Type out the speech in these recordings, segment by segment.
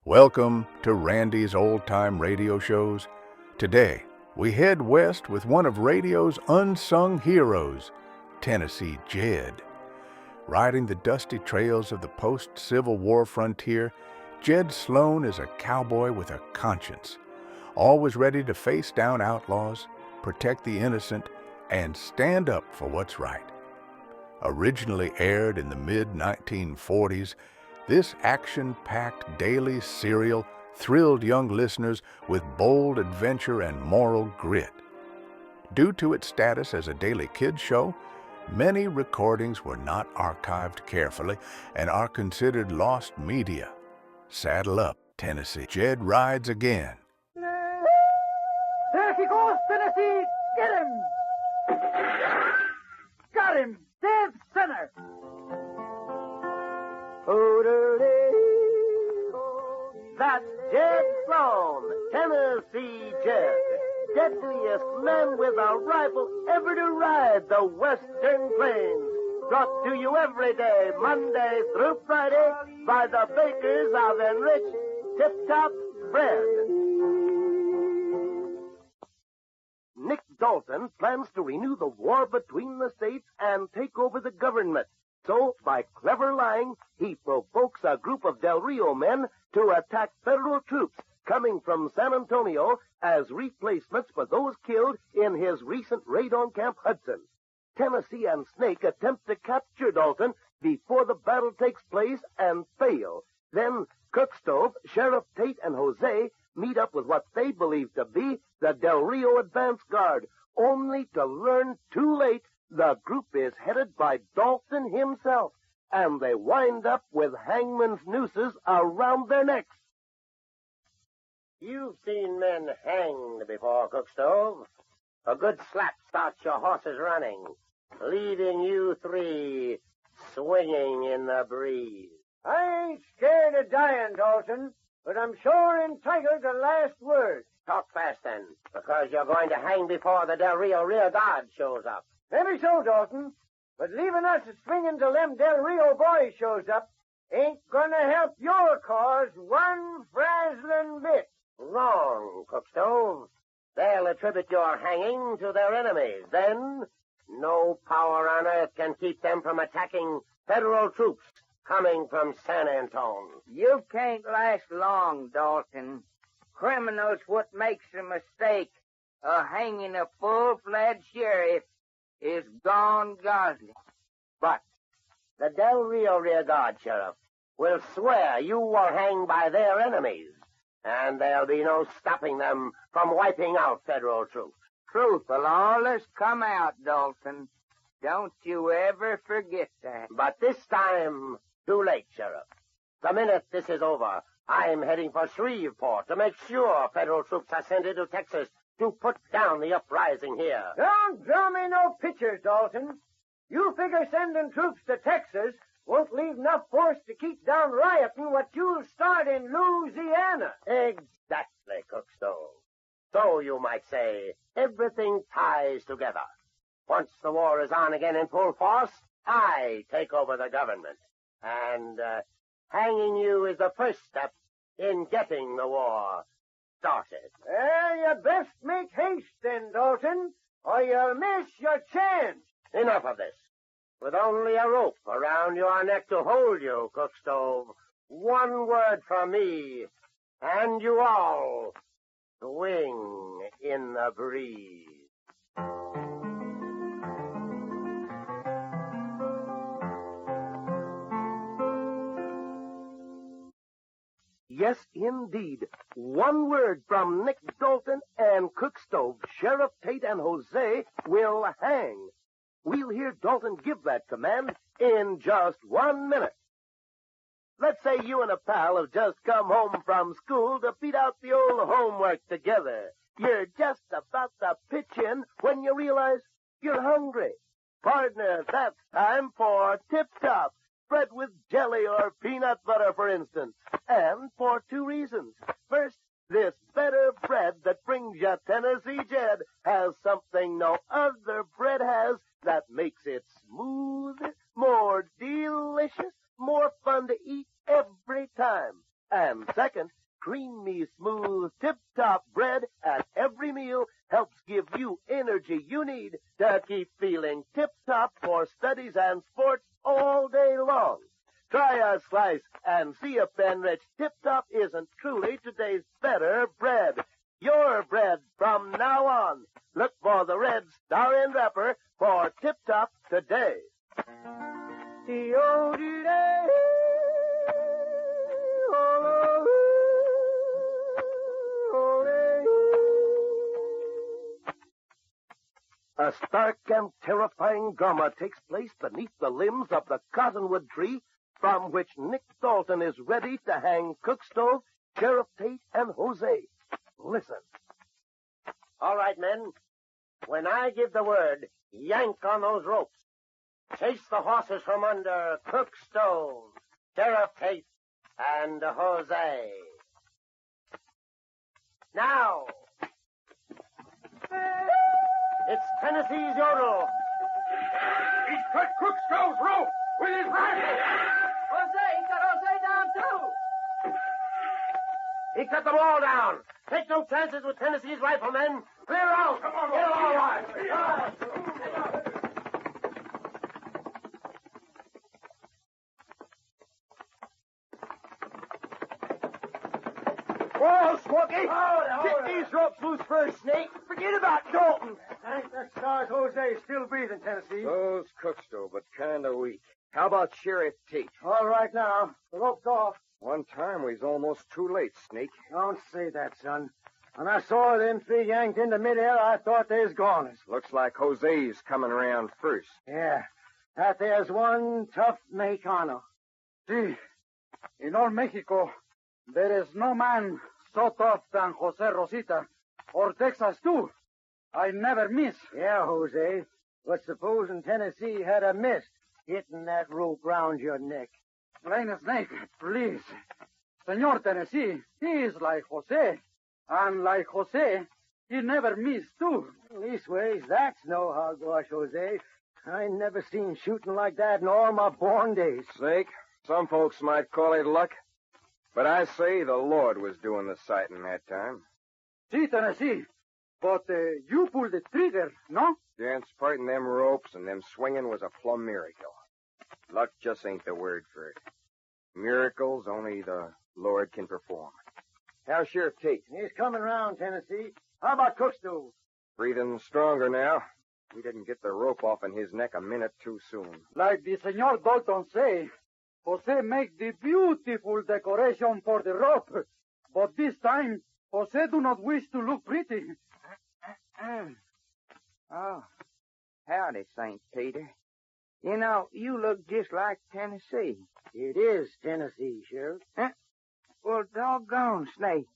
Welcome to Randy's Old Time Radio Shows. Today, we head west with one of radio's unsung heroes, Tennessee Jed. Riding the dusty trails of the post-Civil War frontier, Jed Sloan is a cowboy with a conscience, always ready to face down outlaws, protect the innocent, and stand up for what's right. Originally aired in the mid-1940s, this action-packed daily serial thrilled young listeners with bold adventure and moral grit. Due to its status as a daily kids show, many recordings were not archived carefully and are considered lost media. Saddle up, Tennessee. Jed rides again. There he goes, Tennessee! Get him! Got him! Dead center! That's Jed Sloan, Tennessee Jed. Deadliest man with a rifle ever to ride the Western Plains. Brought to you every day, Monday through Friday, by the bakers of enriched Tip-Top Bread. Nick Dalton plans to renew the war between the states and take over the government. So, by clever lying, he provokes a group of Del Rio men to attack federal troops coming from San Antonio as replacements for those killed in his recent raid on Camp Hudson. Tennessee and Snake attempt to capture Dalton before the battle takes place and fail. Then Cookstove, Sheriff Tate, and Jose meet up with what they believe to be the Del Rio advance guard, only to learn too late the group is headed by Dalton himself, and they wind up with hangman's nooses around their necks. You've seen men hanged before, Cookstove. A good slap starts your horses running, leaving you three swinging in the breeze. I ain't scared of dying, Dalton, but I'm sure entitled to last word. Talk fast, then, because you're going to hang before the Del Rio rear guard shows up. Maybe so, Dalton, but leaving us swinging till them Del Rio boys shows up ain't gonna help your cause one frazzling bit. Wrong, Cookstove. They'll attribute your hanging to their enemies. Then, no power on earth can keep them from attacking federal troops coming from San Antone. You can't last long, Dalton. Criminals what makes a mistake of hanging a full-fledged sheriff is gone godly. But the Del Rio rear guard, Sheriff, will swear you were hanged by their enemies, and there'll be no stopping them from wiping out federal troops. Truth will always come out, Dalton. Don't you ever forget that. But this time, too late, Sheriff. The minute this is over, I'm heading for Shreveport to make sure federal troops are sent into Texas to put down the uprising here. Don't draw me no pictures, Dalton. You figure sending troops to Texas won't leave enough force to keep down rioting what you'll start in Louisiana. Exactly, Cookstove. So, you might say, everything ties together. Once the war is on again in full force, I take over the government. And hanging you is the first step in getting the war started. Well, you best make haste then, Dalton, or you'll miss your chance. Enough of this. With only a rope around your neck to hold you, Cookstove, one word from me, and you all swing in the breeze. Yes, indeed. One word from Nick Dalton and Cookstove, Sheriff Tate, and Jose will hang. We'll hear Dalton give that command in just 1 minute. Let's say you and a pal have just come home from school to beat out the old homework together. You're just about to pitch in when you realize you're hungry. Partner, that's time for Tip-Top. Bread with jelly or peanut butter, for instance. And for two reasons. First, this better bread that brings you Tennessee Jed has something no other bread has that makes it smooth, more delicious, more fun to eat every time. And second, creamy, smooth, tip-top bread at every meal helps give you energy you need to keep feeling tip-top for studies and sports all day long. Try a slice and see if Benrich Tip-Top isn't truly today's better bread. Your bread from now on. Look for the red star end wrapper for Tip-Top today. A stark and terrifying drama takes place beneath the limbs of the cottonwood tree from which Nick Dalton is ready to hang Cookstove, Sheriff Tate, and Jose. Listen. All right, men. When I give the word, yank on those ropes. Chase the horses from under Cookstove, Sheriff Tate, and Jose. Now. It's Tennessee's Yodel. He's cut Cookstove's rope with his rifle. Jose, he got Jose down too. He cut them all down. Take no chances with Tennessee's riflemen. Clear out. Come on, Get all right. Whoa, Smokey! Get these ropes loose first, Snake. Forget about Dalton. Thank the stars Jose's still breathing, Tennessee. Those Cookstove, but kind of weak. How about Sheriff Tate? All right now. The rope's off. One time we was almost too late, Snake. Don't say that, son. When I saw them three yanked into midair, I thought they was goners. Looks like Jose's coming around first. Yeah. That there's one tough Mexicano. See, in all Mexico, there is no man so tough than Jose Rosita, or Texas, too. I never miss. Yeah, Jose. But supposing Tennessee had a missed hitting that rope round your neck. Plain Snake, please. Senor Tennessee, he is like Jose. And like Jose, he never missed, too. Leastways, that's no hogwash, Jose. I never seen shooting like that in all my born days. Snake, some folks might call it luck, but I say the Lord was doing the sighting that time. See, Tennessee, but you pulled the trigger, no? Gents, parting them ropes and them swinging was a plumb miracle. Luck just ain't the word for it. Miracles only the Lord can perform. How's Sheriff Tate? He's coming round, Tennessee. How about Cookstove? Breathing stronger now. We didn't get the rope off in his neck a minute too soon. Like the Senor Dalton say, Jose make the beautiful decoration for the rope. But this time, Jose do not wish to look pretty. Oh, howdy, St. Peter. You know, you look just like Tennessee. It is Tennessee, Sheriff. Huh? Well, doggone, Snake.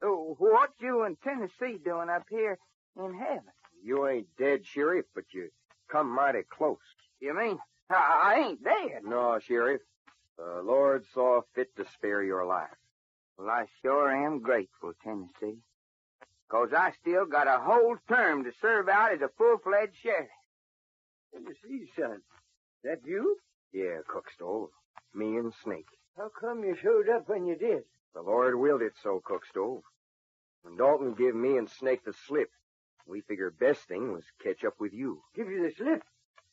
What you and Tennessee doing up here in heaven? You ain't dead, Sheriff, but you come mighty close. You mean I ain't dead? No, Sheriff. The Lord saw fit to spare your life. Well, I sure am grateful, Tennessee. 'Cause I still got a whole term to serve out as a full-fledged sheriff. Tennessee, son. That you? Yeah, Cookstove. Me and Snake. How come you showed up when you did? The Lord willed it so, Cookstove. When Dalton give me and Snake the slip, we figured best thing was catch up with you. Give you the slip?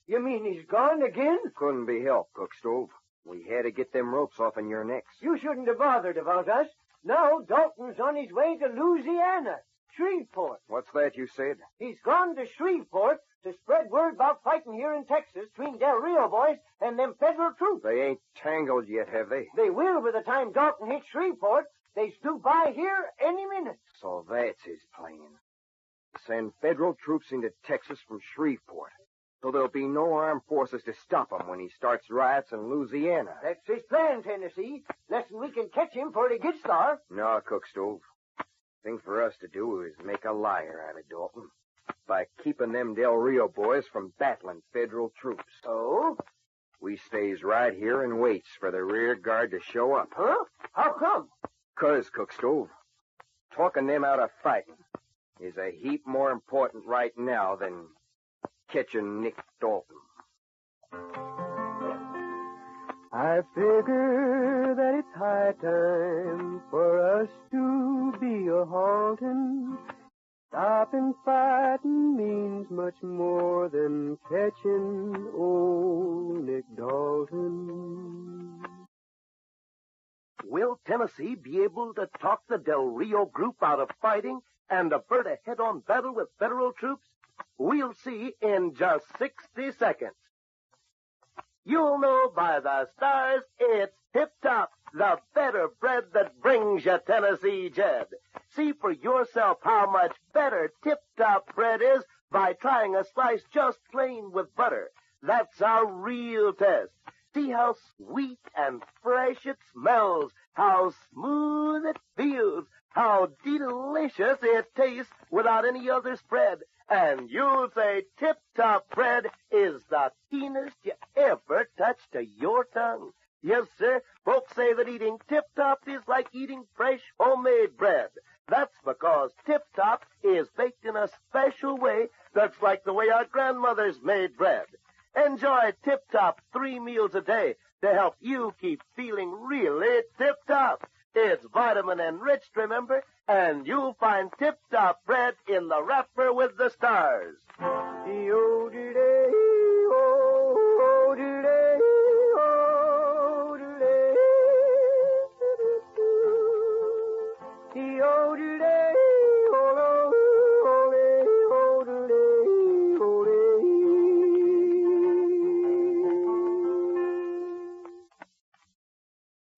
You mean he's gone again? Couldn't be helped, Cookstove. We had to get them ropes off in your necks. You shouldn't have bothered about us. Now Dalton's on his way to Louisiana, Shreveport. What's that you said? He's gone to Shreveport to spread word about fighting here in Texas between Del Rio boys and them federal troops. They ain't tangled yet, have they? They will by the time Dalton hits Shreveport. They stoop by here any minute. So that's his plan. Send federal troops into Texas from Shreveport, so there'll be no armed forces to stop him when he starts riots in Louisiana. That's his plan, Tennessee. Less'n we can catch him before he gets there. No, Cookstove. Thing for us to do is make a liar out of Dalton by keeping them Del Rio boys from battling federal troops. Oh? We stays right here and waits for the rear guard to show up. Huh? How come? 'Cause, Cookstove, talking them out of fighting is a heap more important right now than catching Nick Dalton. I figure that it's high time for us to be a-haltin'. Stopping fighting means much more than catching old Nick Dalton. Will Tennessee be able to talk the Del Rio group out of fighting and avert a head-on battle with federal troops? We'll see in just 60 seconds. You'll know by the stars it's Tip Top, the better bread that brings you Tennessee Jed. See for yourself how much better Tip Top bread is by trying a slice just plain with butter. That's our real test. See how sweet and fresh it smells, how smooth it feels, how delicious it tastes without any other spread. And you'll say Tip Top bread is the keenest you ever touched to your tongue. Yes, sir, folks say that eating Tip Top is like eating fresh homemade bread. That's because Tip Top is baked in a special way that's like the way our grandmothers made bread. Enjoy Tip Top 3 meals a day to help you keep feeling really Tip Top. It's vitamin enriched, remember? And you'll find Tip Top bread in the wrapper with the stars.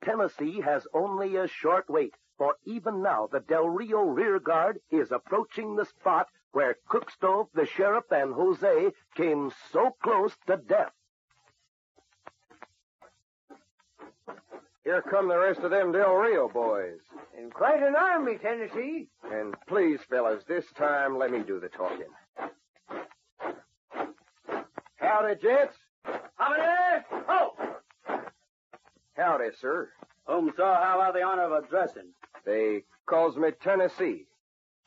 Tennessee has only a short wait, for even now the Del Rio rear guard is approaching the spot where Cookstove, the sheriff, and Jose came so close to death. Here come the rest of them Del Rio boys. And quite an army, Tennessee. And please, fellas, this time let me do the talking. Howdy, gents. Howdy! Ho! Howdy, sir. Sir, how have the honor of addressing? They calls me Tennessee.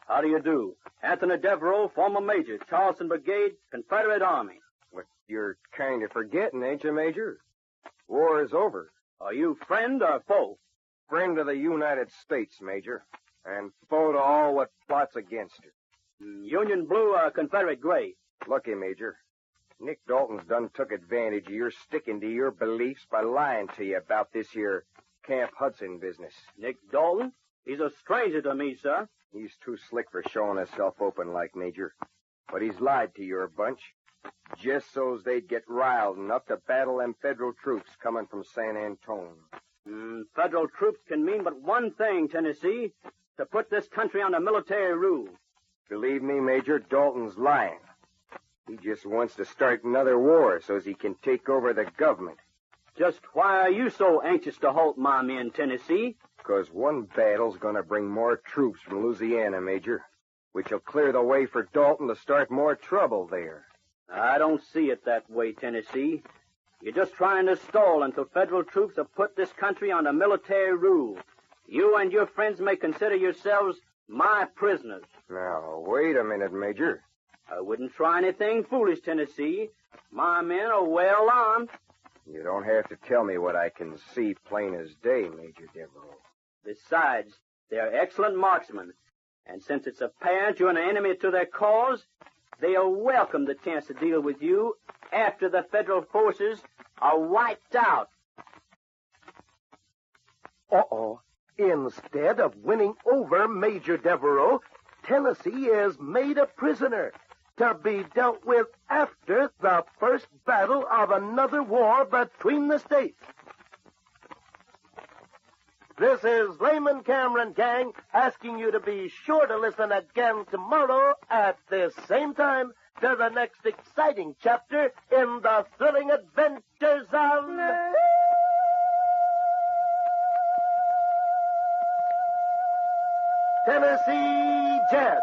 How do you do? Anthony Devereaux, former major, Charleston Brigade, Confederate Army. But you're kind of forgetting, ain't you, Major? War is over. Are you friend or foe? Friend of the United States, Major, and foe to all what plots against her. Union blue or Confederate gray? Looky, Major. Nick Dalton's done took advantage of your sticking to your beliefs by lying to you about this here Camp Hudson business. Nick Dalton? He's a stranger to me, sir. He's too slick for showing himself open like, Major. But he's lied to your bunch, just so's they'd get riled enough to battle them federal troops coming from San Antone. Federal troops can mean but one thing, Tennessee, to put this country under military rule. Believe me, Major, Dalton's lying. He just wants to start another war so's he can take over the government. Just why are you so anxious to halt my men, Tennessee? 'Cause one battle's gonna bring more troops from Louisiana, Major, which'll clear the way for Dalton to start more trouble there. I don't see it that way, Tennessee. You're just trying to stall until federal troops have put this country under military rule. You and your friends may consider yourselves my prisoners. Now, wait a minute, Major. I wouldn't try anything foolish, Tennessee. My men are well armed. You don't have to tell me what I can see plain as day, Major Devereaux. Besides, they're excellent marksmen. And since it's apparent you're an enemy to their cause, they'll welcome the chance to deal with you after the federal forces are wiped out. Uh-oh. Instead of winning over Major Devereaux, Tennessee is made a prisoner to be dealt with after the first battle of another war between the states. This is Layman Cameron, gang, asking you to be sure to listen again tomorrow at this same time to the next exciting chapter in the thrilling adventures of... Tennessee Jed.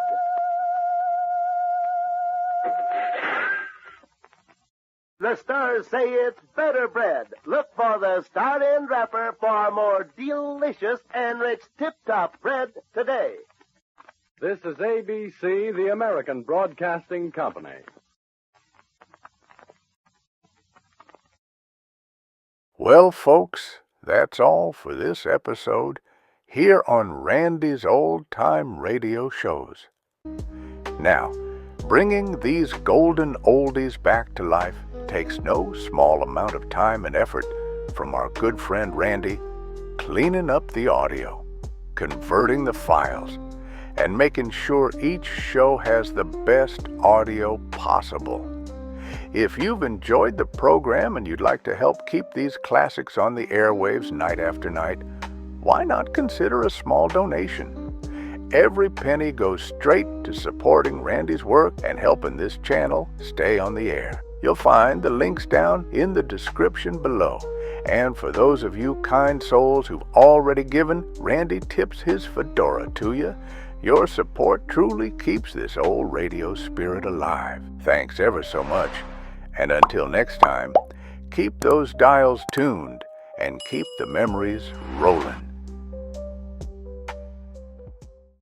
The stars say it's better bread. Look for the Star End wrapper for more delicious and rich tip-top bread today. This is ABC, the American Broadcasting Company. Well, folks, that's all for this episode here on Randy's Old Time Radio Shows. Now, bringing these golden oldies back to life takes no small amount of time and effort from our good friend Randy, cleaning up the audio, converting the files, and making sure each show has the best audio possible. If you've enjoyed the program and you'd like to help keep these classics on the airwaves night after night, why not consider a small donation? Every penny goes straight to supporting Randy's work and helping this channel stay on the air. You'll find the links down in the description below. And for those of you kind souls who've already given, Randy tips his fedora to you. Your support truly keeps this old radio spirit alive. Thanks ever so much. And until next time, keep those dials tuned and keep the memories rolling.